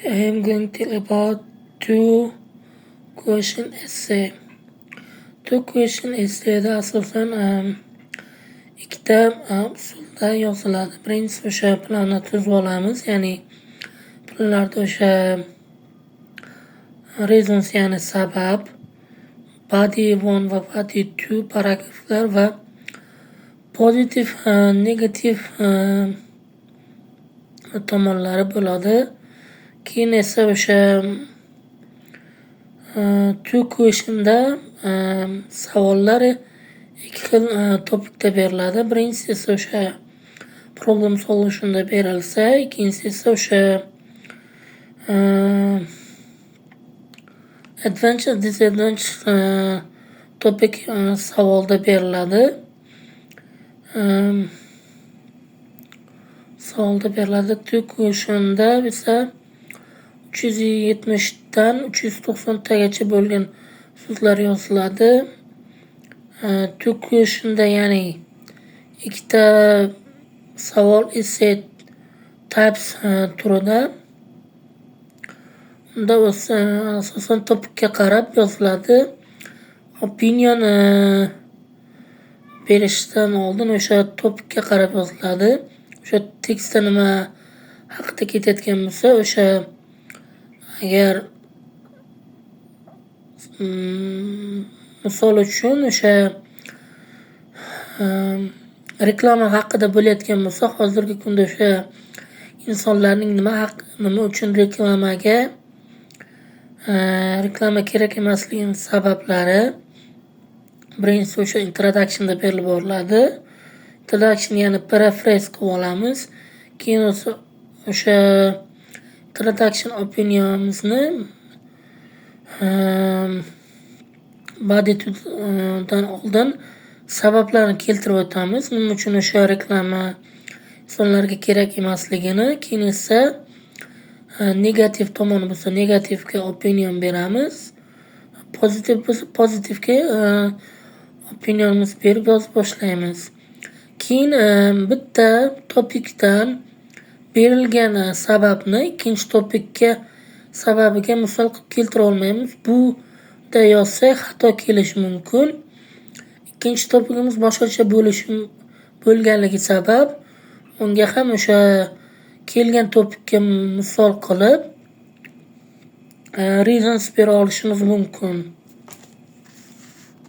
I am going to tell about two question essay. Two question essayda asosan ikkita usulda yoziladi. Birinchisi o'sha planni tuzib olamiz, ya'ni planlarda o'sha reasons ya'ni sabab, body 1 va body 2 paragraflar va pozitiv, negativ tomonlari bo'ladi. Keyin esa o'sha two questionda savollar ikki xil topikda beriladi. Birinchisi esa o'sha problem solutionda berilsa, ikkinchisi esa o'sha adventure disadvantage topik savolda beriladi. Savolda beriladi. Two questionda esa 370 dan 390 tagacha bo'lgan so'zlar yoziladi. Two questionda ya'ni ikkita savol essay types turida. Unda asosan topikka qarab yoziladi. Opinion berishdan oldin o'sha topikka qarab yoziladi. O'sha tekstda nima haqida ketayotgan bo'lsa, o'sha agar misol uchun o'sha reklama haqida bo'layotgan bo'lsa, hozirgi kunda o'sha insonlarning nima uchun reklama kerak emasligining sabablari birinchisi o'sha introductionda berilib boriladi. Introduction ya'ni paraphrase qilib olamiz. Keyin o'sha introduction opinionimizni body 2 dan oldin sabablarni keltirib o'tamiz. Nima uchun o'sha reklama insonlarga kerak emasligini. Keyin esa negativ tomoni bo'lsa, negativga opinion beramiz. Pozitiv bo'lsa, pozitivga opinionimiz berib yozib boshlaymiz. Keyin bitta topikdan berilgan sababni ikkinchi topikka sababiga misol qilib keltira olmaymiz. Buda yozsak xato kelishi mumkin. Ikkinchi topigimiz boshqacha bo'lganligi sabab unga ham o'sha kelgan topikka misol qilib reasons bera olishimiz mumkin.